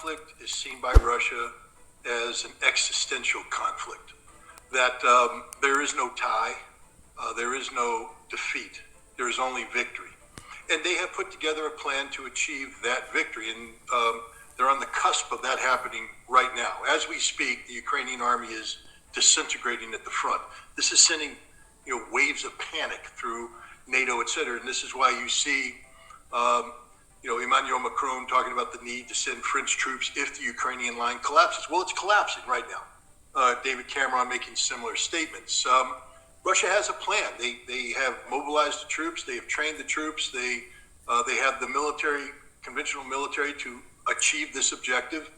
conflict is seen by Russia as an existential conflict, that there is no tie, there is no defeat, there is only victory. And they have put together a plan to achieve that victory, and they're on the cusp of that happening right now. As we speak, the Ukrainian army is disintegrating at the front. This is sending waves of panic through NATO, et cetera, and this is why you see Emmanuel Macron talking about the need to send French troops if the Ukrainian line collapses. Well, it's collapsing right now. David Cameron making similar statements. Russia has a plan. They have mobilized the troops. They have trained the troops. They have the military, conventional military, to achieve this objective.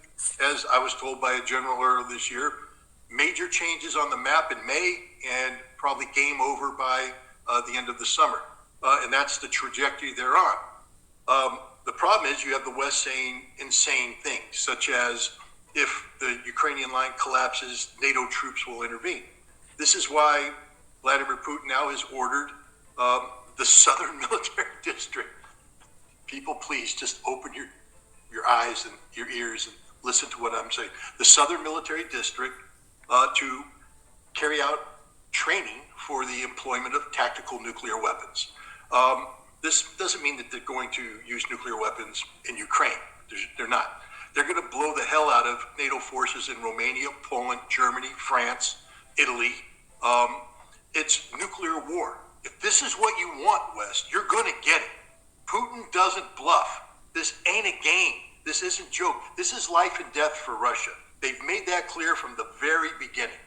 As I was told by a general earlier this year, major changes on the map in May and probably game over by the end of the summer. And that's the trajectory they're on. The problem is you have the West saying insane things, such as if the Ukrainian line collapses, NATO troops will intervene. This is why Vladimir Putin now has ordered the Southern Military District. People, please just open your eyes and your ears and listen to what I'm saying. The Southern Military District to carry out training for the employment of tactical nuclear weapons. This doesn't mean that they're going to use nuclear weapons in Ukraine. They're not. They're going to blow the hell out of NATO forces in Romania, Poland, Germany, France, Italy. It's nuclear war. If this is what you want, West, you're going to get it. Putin doesn't bluff. This ain't a game. This isn't a joke. This is life and death for Russia. They've made that clear from the very beginning.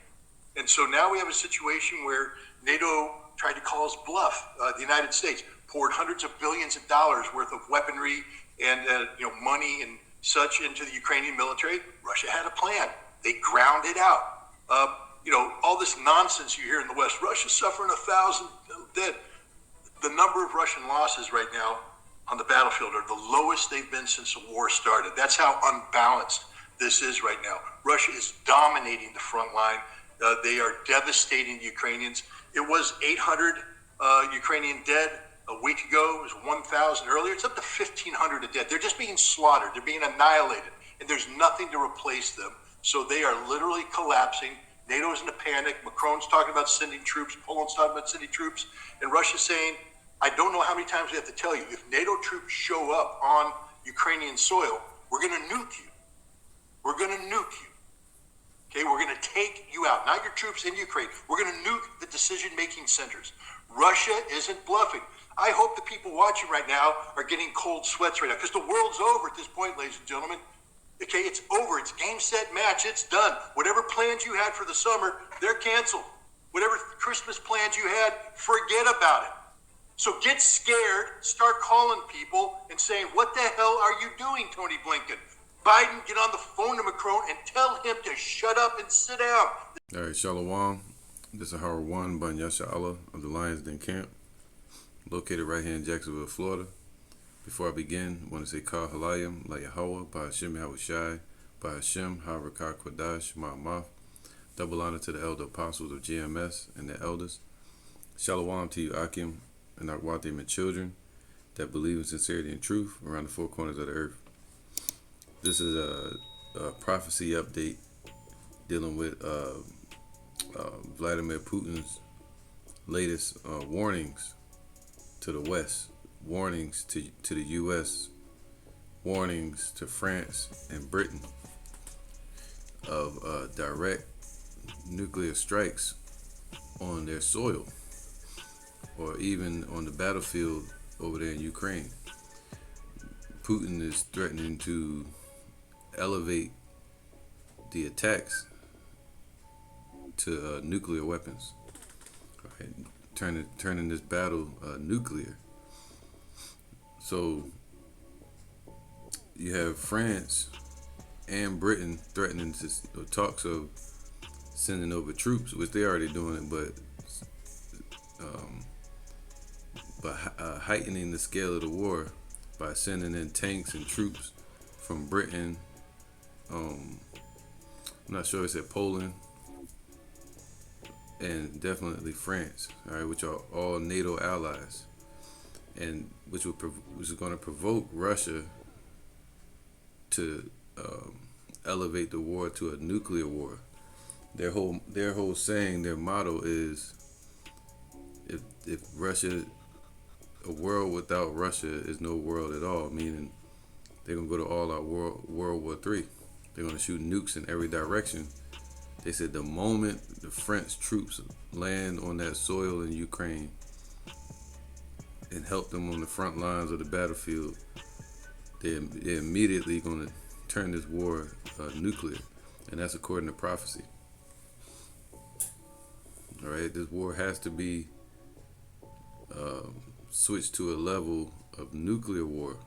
And so now we have a situation where NATO tried to call us bluff. The United States poured hundreds of billions of dollars worth of weaponry and money and such into the Ukrainian military. Russia had a plan. They ground it out. All this nonsense you hear in the West, Russia's suffering 1,000 dead. The number of Russian losses right now on the battlefield are the lowest they've been since the war started. That's how unbalanced this is right now. Russia is dominating the front line. They are devastating the Ukrainians. It was 800 Ukrainian dead a week ago. It was 1,000 earlier. It's up to 1,500 dead. They're just being slaughtered. They're being annihilated. And there's nothing to replace them. So they are literally collapsing. NATO's in a panic. Macron's talking about sending troops. Poland's talking about sending troops. And Russia's saying, I don't know how many times we have to tell you, if NATO troops show up on Ukrainian soil, we're going to nuke you. We're going to nuke you. Okay, we're going to take you out. Not your troops in Ukraine. We're going to nuke the decision-making centers. Russia isn't bluffing. I hope the people watching right now are getting cold sweats right now, because the world's over at this point, ladies and gentlemen. Okay, it's over. It's game, set, match. It's done. Whatever plans you had for the summer, they're canceled. Whatever Christmas plans you had, forget about it. So get scared, start calling people and saying, what the hell are you doing, Tony Blinken? Biden, get on the phone to Macron and tell him to shut up and sit down. All right, Shalom. This is Howard One, Banyasha Allah of the Lions Den Camp, located right here in Jacksonville, Florida. Before I begin, I want to say Kal Halayim, La Yahweh, Ba Hashem Yahushai, Ba Hashem, Harakah Kodash, Ma'amaf. Double honor to the elder apostles of GMS and their elders. Shalom to you, Akim, and Akwatim and children that believe in sincerity and truth around the four corners of the earth. This is a prophecy update dealing with Vladimir Putin's latest warnings to the West, warnings to the U.S., warnings to France and Britain of direct nuclear strikes on their soil or even on the battlefield over there in Ukraine. Putin is threatening to elevate the attacks to nuclear weapons, right? Turning this battle nuclear. So you have France and Britain threatening to talks of sending over troops, which they already doing, but heightening the scale of the war by sending in tanks and troops from Britain. I'm not sure if it's Poland, and definitely France, all right, which are all NATO allies, and which is going to provoke Russia to elevate the war to a nuclear war. Their whole saying, their motto is, if Russia, a world without Russia is no world at all. Meaning they're gonna go to all out World War III. They're gonna shoot nukes in every direction. They said the moment the French troops land on that soil in Ukraine and help them on the front lines of the battlefield, they're immediately going to turn this war nuclear, and that's according to prophecy. All right, this war has to be switched to a level of nuclear war,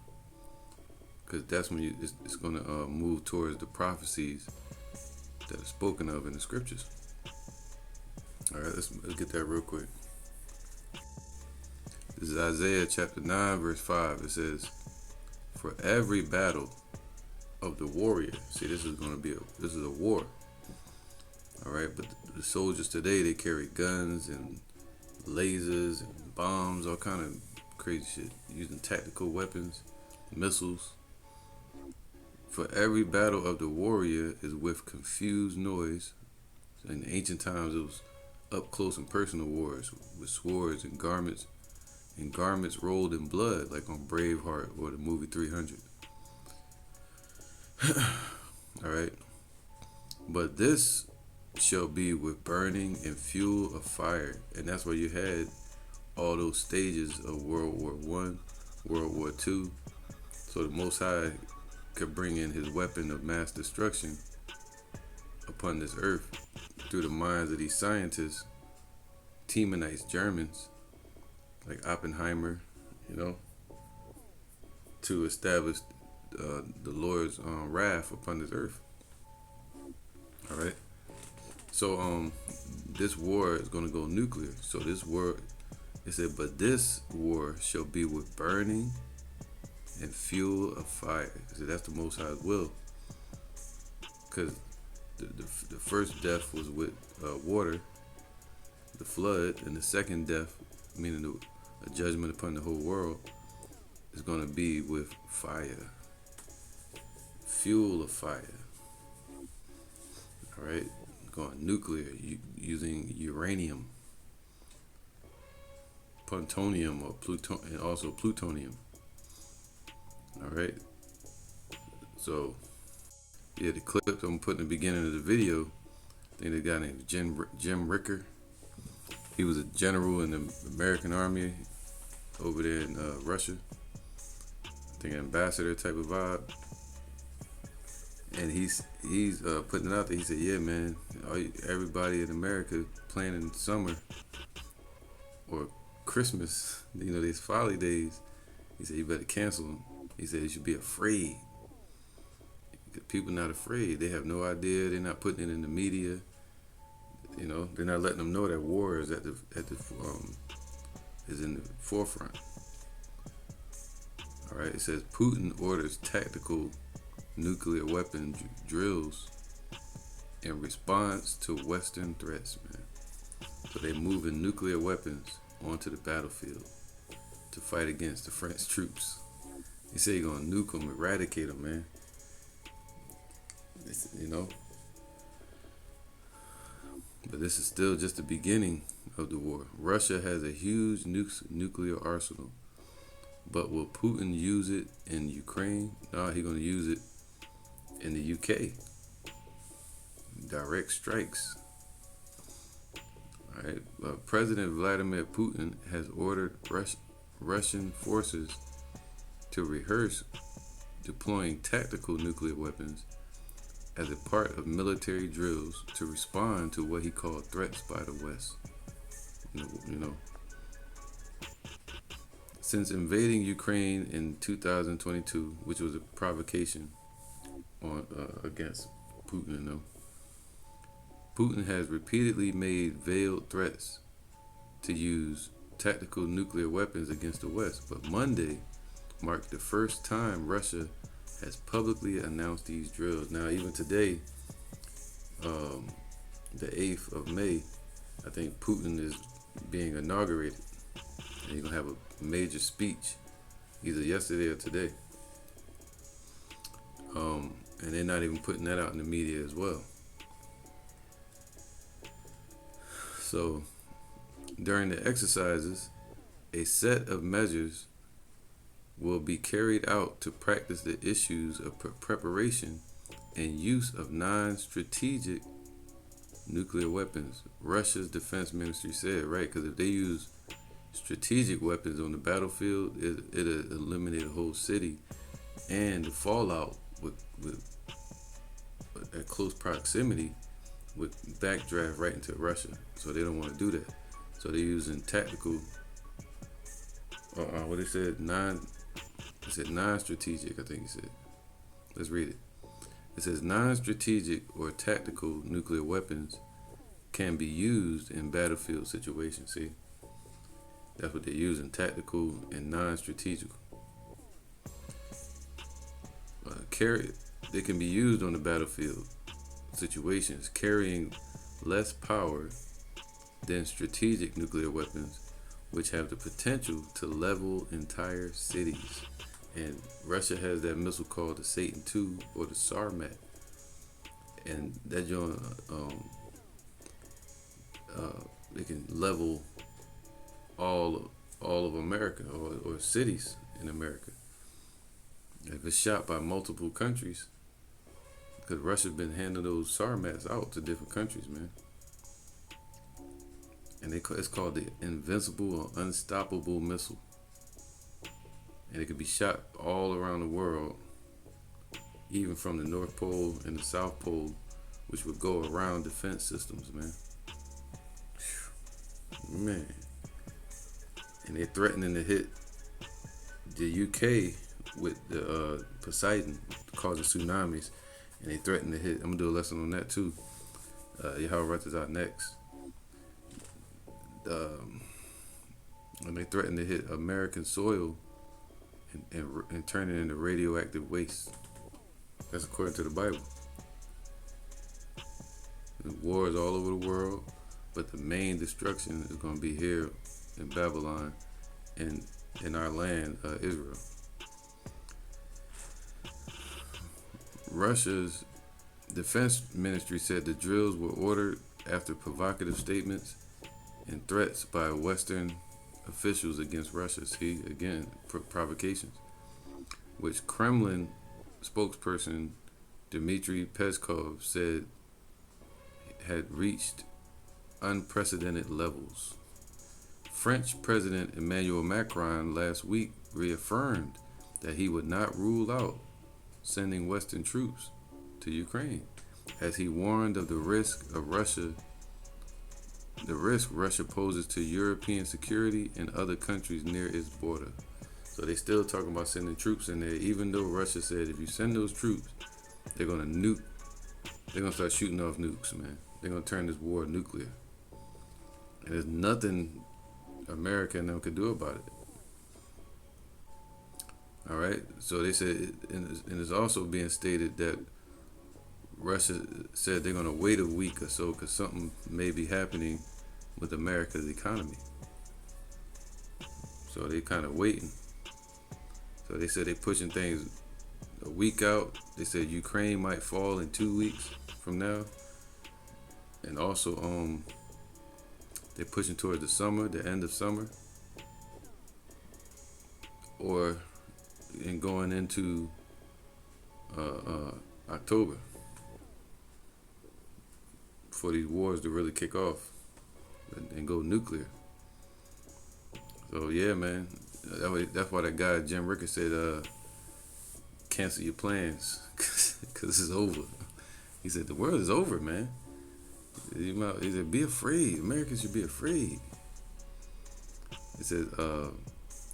because that's when it's going to move towards the prophecies that are spoken of in the scriptures. All right, let's get that real quick. This is Isaiah chapter 9, verse 5. It says, "For every battle of the warrior," see, this is a war. All right, but the soldiers today, they carry guns and lasers and bombs, all kind of crazy shit, using tactical weapons, missiles. "For every battle of the warrior is with confused noise." In ancient times, it was up close and personal wars with swords and garments rolled in blood, like on Braveheart or the movie 300. All right, "But this shall be with burning and fuel of fire," and that's where you had all those stages of World War One, World War Two. So the Most High could bring in his weapon of mass destruction upon this earth through the minds of these scientists, Tiemenites, Germans, like Oppenheimer, to establish the Lord's wrath upon this earth. All right. So this war is going to go nuclear. So this war, it said, "But this war shall be with burning and fuel of fire." So that's the Most High's will, because the first death was with water, the flood, and the second death, meaning a judgment upon the whole world, is going to be with fire, fuel of fire. All right, going nuclear, using uranium, plutonium, and also plutonium. All right. So, yeah, the clip I'm putting in the beginning of the video, I think the guy named Jim Ricker. He was a general in the American Army over there in Russia. I think ambassador type of vibe. And he's putting it out there. He said, "Yeah, man, everybody in America planning summer or Christmas, these folly days." He said, "You better cancel them." He said, "You should be afraid." People not afraid. They have no idea. They're not putting it in the media. They're not letting them know that war is is in the forefront. All right. It says Putin orders tactical nuclear weapon drills in response to Western threats, man. So they moving nuclear weapons onto the battlefield to fight against the French troops. He said he's gonna nuke them, eradicate them, man. But this is still just the beginning of the war. Russia has a huge nuclear arsenal, but will Putin use it in Ukraine? No, he's gonna use it in the UK. Direct strikes. All right. President Vladimir Putin has ordered Russian forces to rehearse deploying tactical nuclear weapons as a part of military drills to respond to what he called threats by the West. Since invading Ukraine in 2022, which was a provocation against Putin, Putin has repeatedly made veiled threats to use tactical nuclear weapons against the West, but Monday marked the first time Russia has publicly announced these drills. Now, even today, the 8th of May, I think Putin is being inaugurated, and he's gonna have a major speech either yesterday or today. And they're not even putting that out in the media as well. So during the exercises, a set of measures will be carried out to practice the issues of preparation and use of non-strategic nuclear weapons. Russia's defense ministry said, right? Because if they use strategic weapons on the battlefield, it'll eliminate a whole city, and the fallout with at close proximity would backdraft right into Russia. So they don't want to do that. So they're using tactical. What they said, non-strategic. I think he said. Let's read it. It says non-strategic or tactical nuclear weapons can be used in battlefield situations. See, that's what they're using: tactical and non-strategic. They can be used on the battlefield situations, carrying less power than strategic nuclear weapons, which have the potential to level entire cities. And Russia has that missile called the Satan II or the Sarmat, and that joint, they can level all of America or cities in America. If it's shot by multiple countries, because Russia's been handing those Sarmats out to different countries, man. And it's called the Invincible or Unstoppable Missile. And it can be shot all around the world, even from the North Pole and the South Pole, which would go around defense systems, man. Man. And they're threatening to hit the UK with the Poseidon, causing tsunamis. And they threaten to hit. I'm going to do a lesson on that too. Yahweh writes this out next. And they threaten to hit American soil and turn it into radioactive waste. That's according to the Bible. And wars all over the world, but the main destruction is going to be here in Babylon and in our land, Israel. Russia's defense ministry said the drills were ordered after provocative statements and threats by Western officials against Russia. See, again, provocations, which Kremlin spokesperson Dmitry Peskov said had reached unprecedented levels. French President Emmanuel Macron last week reaffirmed that he would not rule out sending Western troops to Ukraine, as he warned of the risk Russia poses to European security and other countries near its border. So they still talking about sending troops in there, even though Russia said if you send those troops, they're gonna nuke. They're gonna start shooting off nukes, man. They're gonna turn this war nuclear, and there's nothing America and them could do about it. All right. So they said, and it's also being stated that Russia said they're gonna wait a week or so because something may be happening with America's economy. So they kind of waiting. So they said they're pushing things a week out. They said Ukraine might fall in 2 weeks from now. And also they're pushing towards the summer, the end of summer. Or in going into October for these wars to really kick off and go nuclear. So yeah, man, that's why that guy Jim Ricketts said, cancel your plans because it's over. He said the world is over, man. He said be afraid. Americans should be afraid. He said,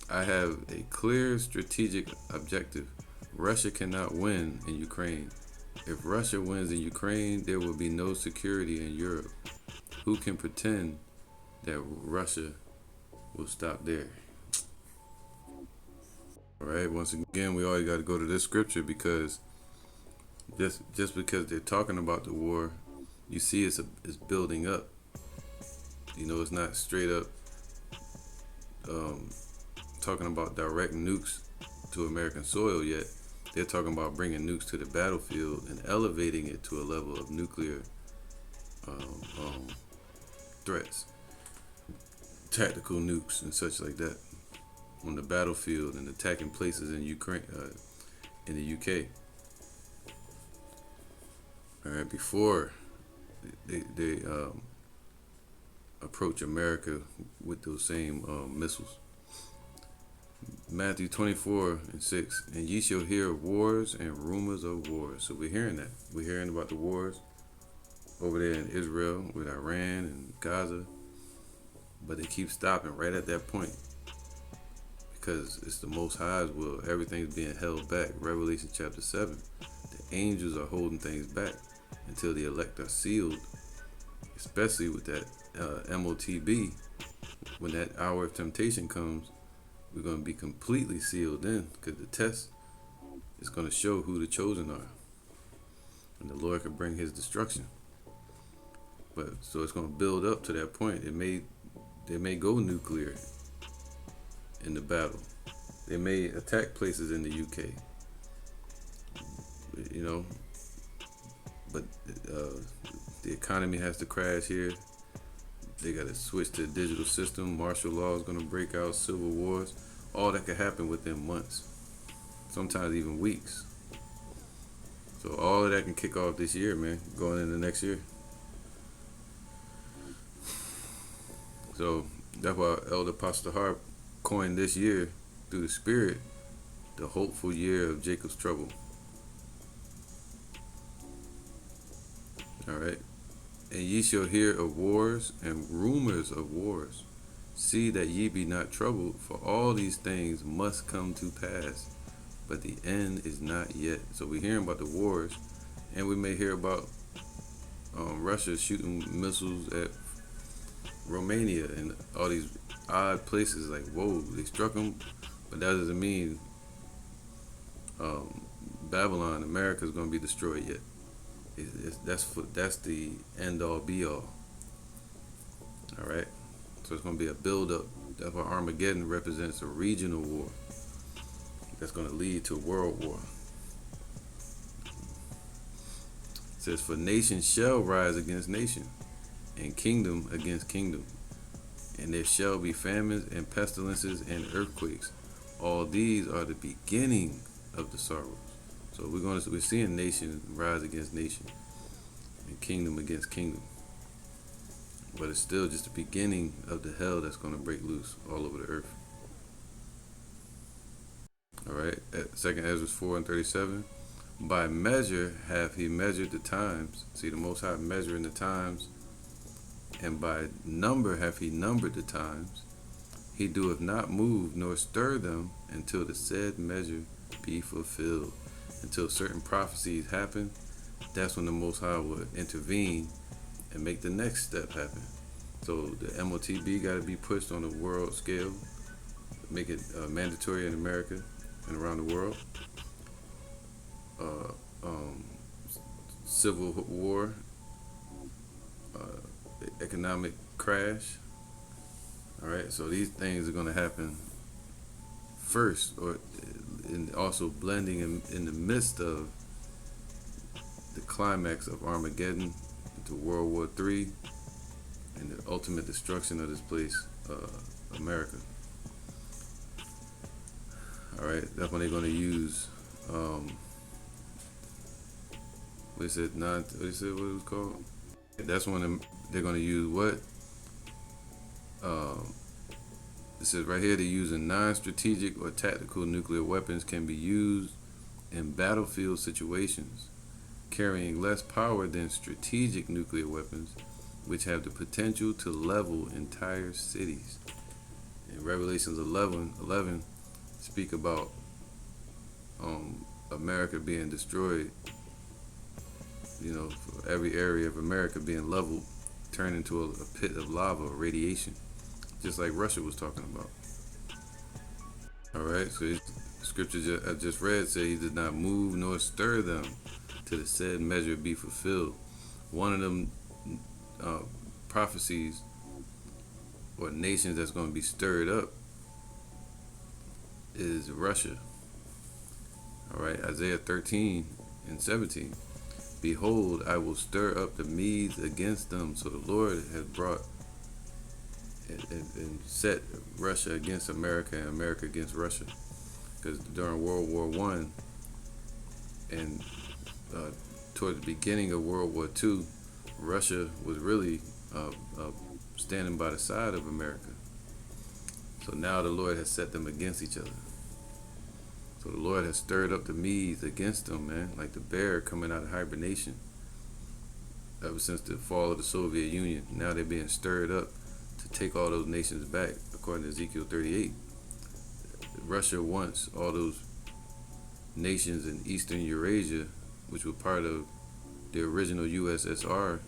I have a clear strategic objective. Russia cannot win in Ukraine. If Russia wins in Ukraine, there will be no security in Europe. Who can pretend that Russia will stop there? All right, once again, we always got to go to this scripture because just because they're talking about the war, you see it's building up. You know, it's not straight up talking about direct nukes to American soil yet. they're talking about bringing nukes to the battlefield and elevating it to a level of nuclear um, um, threats, tactical nukes and such like that on the battlefield and attacking places in Ukraine, in the UK. All right, before they approach America with those same missiles. Matthew 24:6, and ye shall hear of wars and rumors of wars. So we're hearing that. We're hearing about the wars over there in Israel with Iran and Gaza, but they keep stopping right at that point because it's the Most High's will. Everything's being held back. Revelation chapter 7. The angels are holding things back until the elect are sealed, especially with that MOTB. When that hour of temptation comes, we're going to be completely sealed in because the test is going to show who the chosen are. And the Lord can bring his destruction. But so it's going to build up to that point. They may go nuclear in the battle. They may attack places in the UK. You know, but the economy has to crash here. They got to switch to a digital system. Martial law is going to break out. Civil wars. All that could happen within months. Sometimes even weeks. So all of that can kick off this year, man. Going into next year. So that's why Elder Pastor Harp coined this year through the Spirit the hopeful year of Jacob's trouble. All right. And ye shall hear of wars and rumors of wars. See that ye be not troubled, for all these things must come to pass, but the end is not yet. So we're hearing about the wars, and we may hear about Russia shooting missiles at Romania and all these odd places. Like, whoa, they struck them, but that doesn't mean Babylon, America, is going to be destroyed yet. That's the end all be all. All right, so it's going to be a build up. That's why Armageddon represents a regional war that's going to lead to world war. It says, for nation shall rise against nation, and kingdom against kingdom, and there shall be famines and pestilences and earthquakes. All these are the beginning of the sorrows. So we're seeing nation rise against nation and kingdom against kingdom. But it's still just the beginning of the hell that's going to break loose all over the earth. All right, at 2nd Ezra 4:37, by measure hath he measured the times. See, the Most High measuring the times, and by number hath he numbered the times. He doeth not move nor stir them until the said measure be fulfilled. Until certain prophecies happen, that's when the Most High will intervene and make the next step happen. So the MOTB got to be pushed on a world scale, make it mandatory in America and around the world. Civil war, economic crash. All right, so these things are going to happen first, or and also blending in the midst of the climax of Armageddon into World War III and the ultimate destruction of this place, America. All right, that's when they're going to use what is it? What it was called? That's when they're going to use what? It says right here, they're using non-strategic or tactical nuclear weapons can be used in battlefield situations, carrying less power than strategic nuclear weapons, which have the potential to level entire cities. In Revelations 11 speak about America being destroyed. You know, for every area of America being leveled, turned into a pit of lava, radiation, just like Russia was talking about. All right, so the scripture I just read say he did not move nor stir them till the said measure be fulfilled. One of them prophecies or nations that's going to be stirred up is Russia. All right, Isaiah 13 and 17. Behold, I will stir up the Medes against them. So the Lord has brought and set Russia against America and America against Russia. Because during World War One and toward the beginning of World War II, Russia was really standing by the side of America. So now the Lord has set them against each other. So the Lord has stirred up the Medes against them, man, like the bear coming out of hibernation. Ever since the fall of the Soviet Union, now they're being stirred up to take all those nations back, according to Ezekiel 38. Russia wants all those nations in Eastern Eurasia, which were part of the original USSR,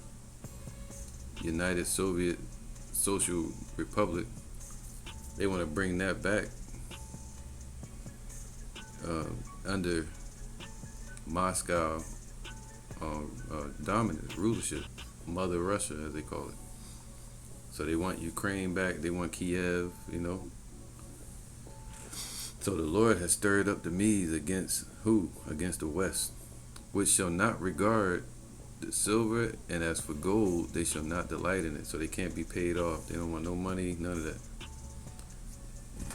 United Soviet Social Republic. They want to bring that back under Moscow dominance, rulership, Mother Russia, as they call it. So they want Ukraine back. They want Kiev, So the Lord has stirred up the Medes against who? Against the West, which shall not regard the silver, and as for gold, they shall not delight in it. So they can't be paid off. They don't want no money, none of that.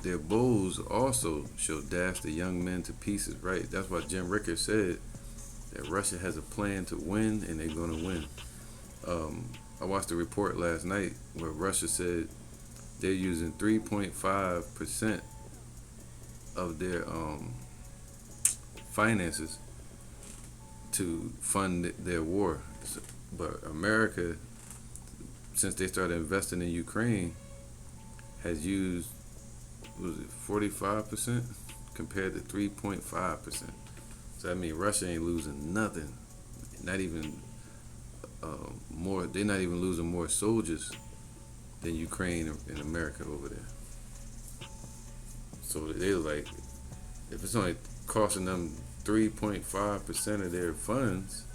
Their bows also shall dash the young men to pieces, right? That's why Jim Ricker said that Russia has a plan to win, and they're going to win. I watched a report last night where Russia said they're using 3.5% of their finances to fund their war. But America, since they started investing in Ukraine, has used, was it 45% compared to 3.5%. So that means Russia ain't losing nothing. Not even more. They're not even losing more soldiers than Ukraine and America over there. So they're like, if it's only costing them 3.5% of their funds,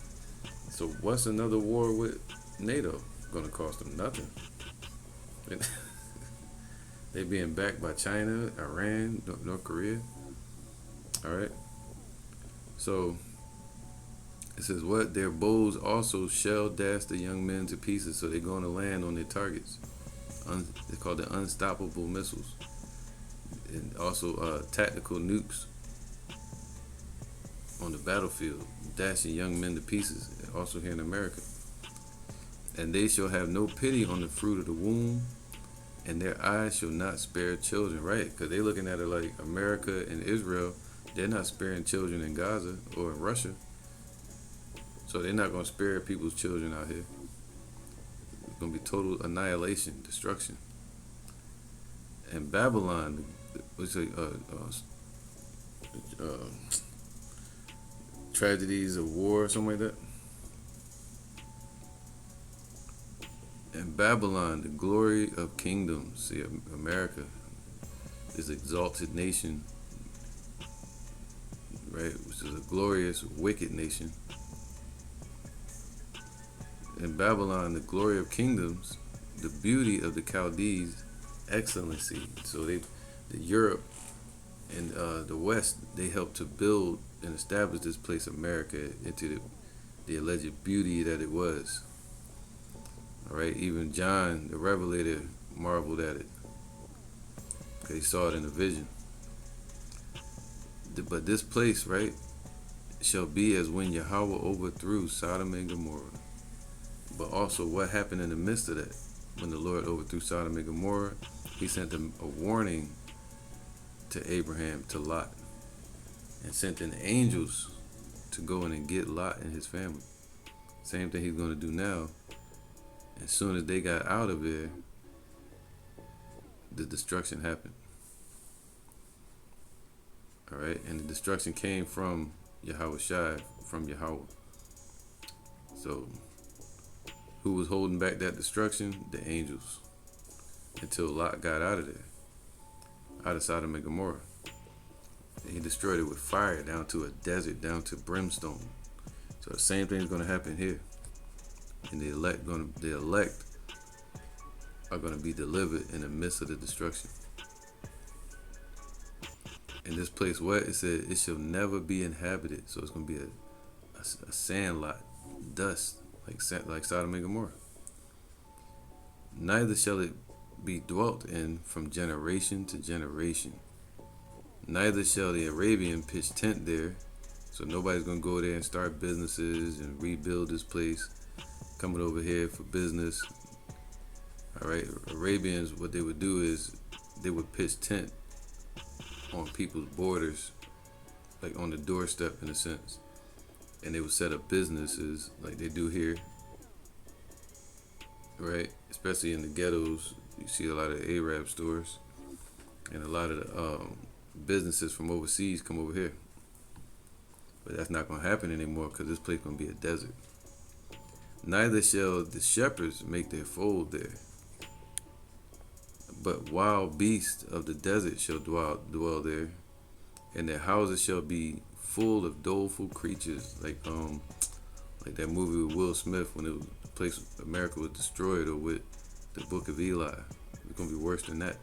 so what's another war with NATO gonna cost them? Nothing. They being backed by China, Iran, North Korea. All right. So it says what? Their bows also shall dash the young men to pieces. So they're going to land on their targets. They're called the unstoppable missiles. And also tactical nukes on the battlefield, dashing young men to pieces. Also here in America. And they shall have no pity on the fruit of the womb, and their eyes shall not spare children, right? Because they're looking at it like America and Israel, they're not sparing children in Gaza or in Russia. So they're not going to spare people's children out here. It's going to be total annihilation, destruction. And Babylon, what's it, tragedies of war or something like that. And Babylon, the glory of kingdoms. See, America is exalted nation, right? Which is a glorious, wicked nation. And Babylon, the glory of kingdoms, the beauty of the Chaldees, excellency. So the Europe and the West, they helped to build and establish this place, America, into the alleged beauty that it was. All right, even John, the Revelator, marveled at it. He saw it in a vision. But this place, right, shall be as when Yahweh overthrew Sodom and Gomorrah. But also what happened in the midst of that? When the Lord overthrew Sodom and Gomorrah, he sent them a warning to Abraham, to Lot, and sent in angels to go in and get Lot and his family. Same thing he's going to do now. As soon as they got out of there, the destruction happened. All right, and the destruction came from Yahweh Shai, from Yahweh. So, who was holding back that destruction? The angels. Until Lot got out of there, out of Sodom and Gomorrah. And he destroyed it with fire, down to a desert, down to brimstone. So the same thing is going to happen here. And the elect are going to be delivered in the midst of the destruction. And this place, what? It said, it shall never be inhabited. So it's going to be a sand lot, dust, like Sodom and Gomorrah. Neither shall it be dwelt in from generation to generation. Neither shall the Arabian pitch tent there. So nobody's going to go there and start businesses and rebuild this place, coming over here for business. All right, Arabians, what they would do is they would pitch tent on people's borders, like on the doorstep in a sense. And they would set up businesses like they do here, right? Especially in the ghettos, you see a lot of Arab stores, and a lot of the businesses from overseas come over here. But that's not going to happen anymore because this place is going to be a desert. Neither shall the shepherds make their fold there, but wild beasts of the desert shall dwell there, and their houses shall be full of doleful creatures, like that movie with Will Smith when the place America was destroyed, or with the Book of Eli. It's gonna be worse than that.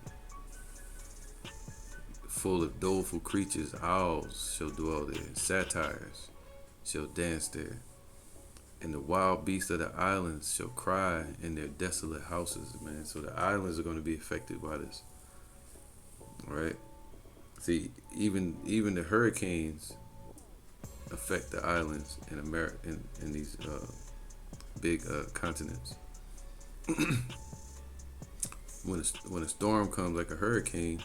Full of doleful creatures, owls shall dwell there, and satyrs shall dance there. And the wild beasts of the islands shall cry in their desolate houses, man. So the islands are going to be affected by this. All right. See, even the hurricanes affect the islands in America, in these big continents. When a storm comes like a hurricane,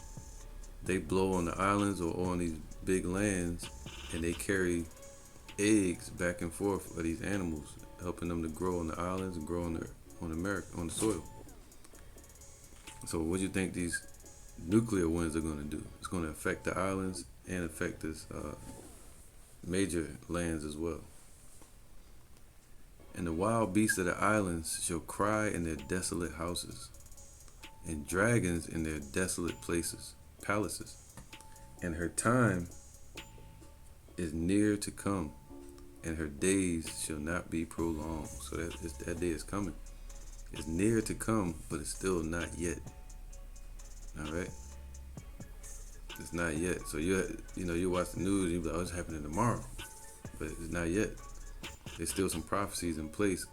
they blow on the islands or on these big lands, and they carry eggs back and forth of these animals, helping them to grow on the islands and grow on the soil. So what do you think these nuclear winds are going to do? It's going to affect the islands and affect this major lands as well. And the wild beasts of the islands shall cry in their desolate houses, and dragons in their desolate palaces. And her time is near to come, and her days shall not be prolonged. So that day is coming. It's near to come, but it's still not yet. All right, it's not yet. So you watch the news and you be like, oh, it's happening tomorrow, but it's not yet. There's still some prophecies in place,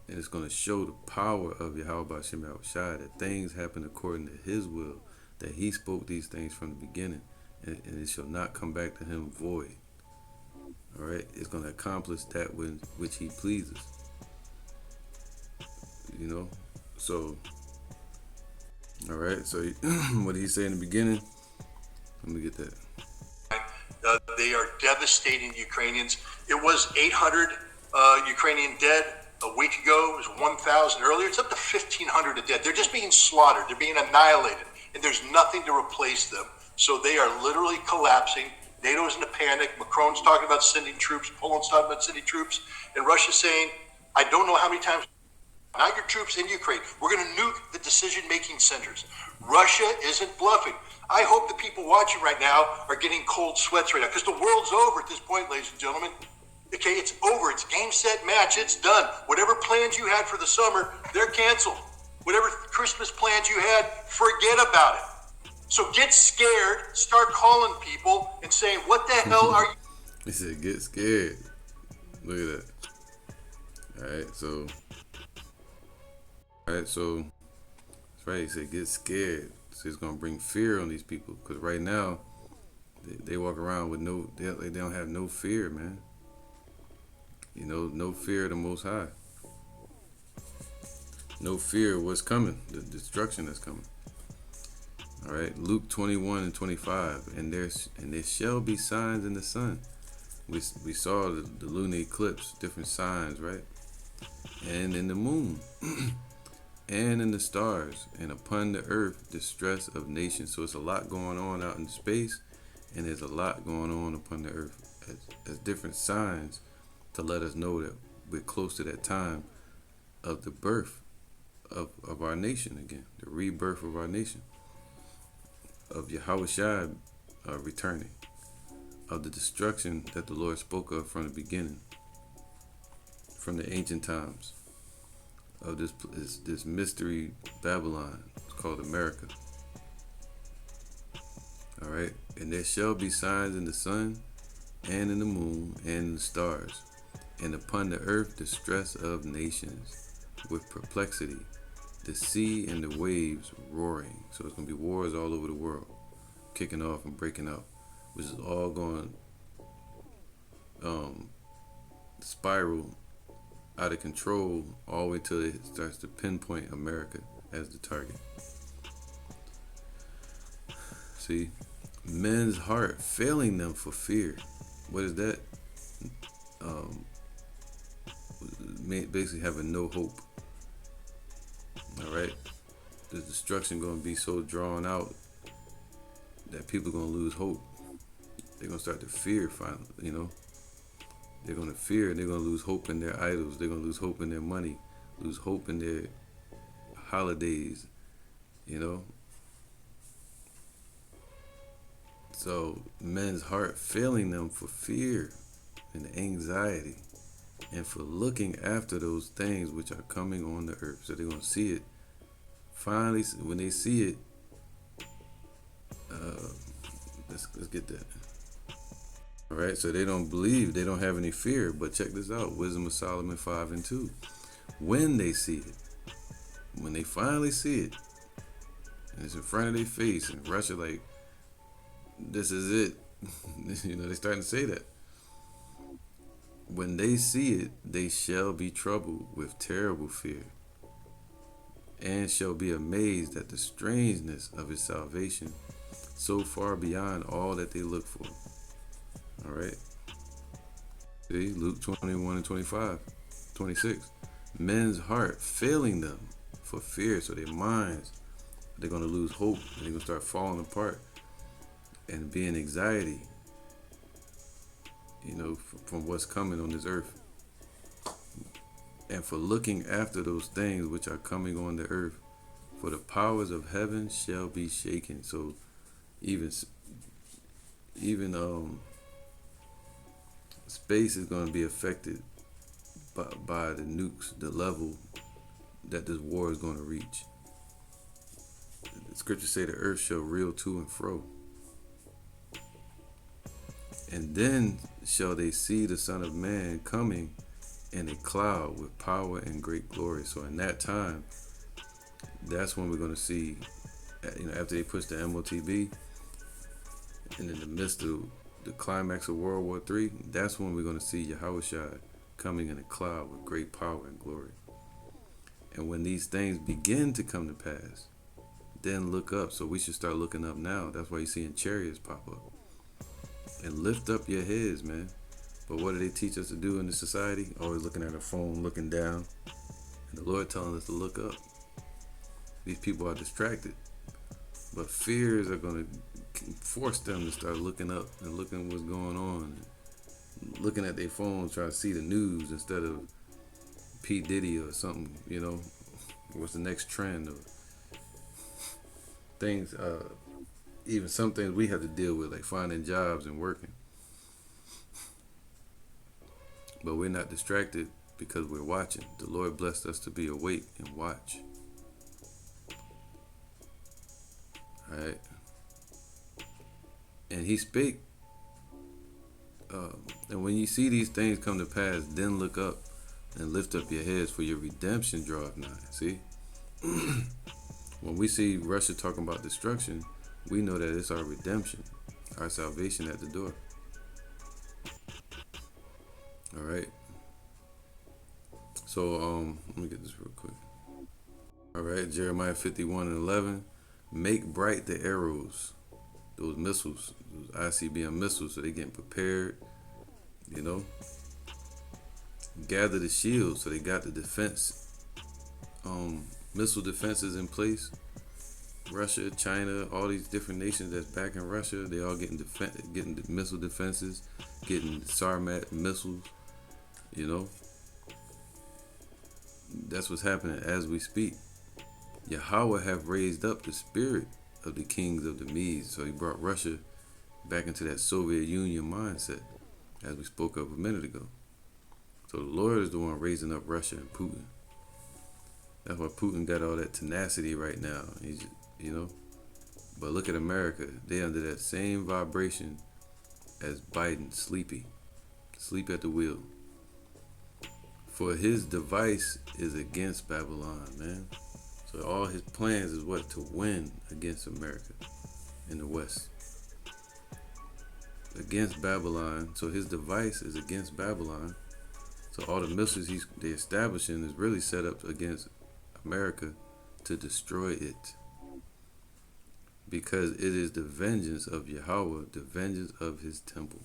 and it's going to show the power of Yahweh Hashem Yahushua, that things happen according to His will, that He spoke these things from the beginning, and it shall not come back to Him void. All right, it's going to accomplish that which He pleases. So, all right, so what did He say in the beginning? Let me get that. They are devastating Ukrainians. It was 800 Ukrainian dead a week ago. It was 1,000 earlier. It's up to 1,500 dead. They're just being slaughtered. They're being annihilated, and there's nothing to replace them. So they are literally collapsing. NATO's in a panic. Macron's talking about sending troops. Poland's talking about sending troops. And Russia's saying, I don't know how many times, not your troops in Ukraine. We're going to nuke the decision-making centers. Russia isn't bluffing. I hope the people watching right now are getting cold sweats right now, because the world's over at this point, ladies and gentlemen. Okay, it's over. It's game, set, match. It's done. Whatever plans you had for the summer, they're canceled. Whatever Christmas plans you had, forget about it. So get scared, start calling people and saying, what the hell are you? He said, get scared. Look at that. All right, so that's right. He said, get scared. So it's going to bring fear on these people, because right now they walk around with they don't have no fear, man. No fear of the Most High. No fear of what's coming, the destruction that's coming. All right, Luke 21 and 25, and there shall be signs in the sun. We saw the lunar eclipse, different signs, right? And in the moon, and in the stars, and upon the earth, distress of nations. So it's a lot going on out in space, and there's a lot going on upon the earth as different signs to let us know that we're close to that time of the birth of our nation again, the rebirth of our nation, of Yahushua returning, of the destruction that the Lord spoke of from the beginning, from the ancient times, of this mystery Babylon. It's called America. All right, And there shall be signs in the sun, and in the moon, and in the stars, and upon the earth distress of nations, with perplexity, the sea and the waves roaring. So it's going to be wars all over the world, kicking off and breaking out, which is all going spiral out of control all the way till it starts to pinpoint America as the target. See, men's heart failing them for fear. What is that? Basically having no hope. All right, the destruction going to be so drawn out that people are going to lose hope. They're going to start to fear finally, They're going to fear, and they're going to lose hope in their idols. They're going to lose hope in their money, lose hope in their holidays, So men's heart failing them for fear and anxiety, and for looking after those things which are coming on the earth. So they're going to see it. Finally, when they see it, let's get that. All right, so they don't believe, they don't have any fear. But check this out, Wisdom of Solomon 5:2. When they see it, when they finally see it, and it's in front of their face, and Russia like, this is it. They're starting to say that. When they see it, they shall be troubled with terrible fear, and shall be amazed at the strangeness of his salvation, so far beyond all that they look for. All right. See, Luke 21:25-26. Men's heart failing them for fear, so their minds, they're going to lose hope, and they're going to start falling apart and be in anxiety, from what's coming on this earth. And for looking after those things which are coming on the earth, for the powers of heaven shall be shaken. So even space is going to be affected by the nukes, the level that this war is going to reach. The scriptures say the earth shall reel to and fro. And then shall they see the Son of Man coming in a cloud with power and great glory. So in that time, that's when we're going to see, after they push the MOTB, and in the midst of the climax of World War III, that's when we're going to see Yahushua coming in a cloud with great power and glory. And when these things begin to come to pass, then look up. So we should start looking up now. That's why you're seeing chariots pop up. And lift up your heads, man. But what do they teach us to do in this society? Always looking at our phone, looking down. And the Lord telling us to look up. These people are distracted. But fears are going to force them to start looking up and looking what's going on. And looking at their phones, trying to see the news instead of P. Diddy or something, What's the next trend? Or things, even some things we have to deal with, like finding jobs and working. But we're not distracted because we're watching. The Lord blessed us to be awake and watch. All right. And he spake. And when you see these things come to pass, then look up and lift up your heads, for your redemption draweth nigh. See? When we see Russia talking about destruction, we know that it's our redemption, our salvation at the door. All right. So let me get this real quick. All right, Jeremiah 51:11. Make bright the arrows, those missiles, those ICBM missiles, so they're getting prepared. Gather the shields, so they got the defense, missile defenses in place. Russia, China, all these different nations that's backing Russia, they all getting the missile defenses, getting Sarmat missiles. That's what's happening as we speak. Yahweh have raised up the spirit of the kings of the Medes. So he brought Russia back into that Soviet Union mindset, as we spoke of a minute ago. So the Lord is the one raising up Russia and Putin. That's why Putin got all that tenacity right now. He's, But look at America. They under that same vibration as Biden, sleepy. Sleep at the wheel. For his device is against Babylon, man. So all his plans is what? To win against America in the West. Against Babylon. So his device is against Babylon. So all the missiles they establishing is really set up against America to destroy it. Because it is the vengeance of Yahweh, the vengeance of his temple.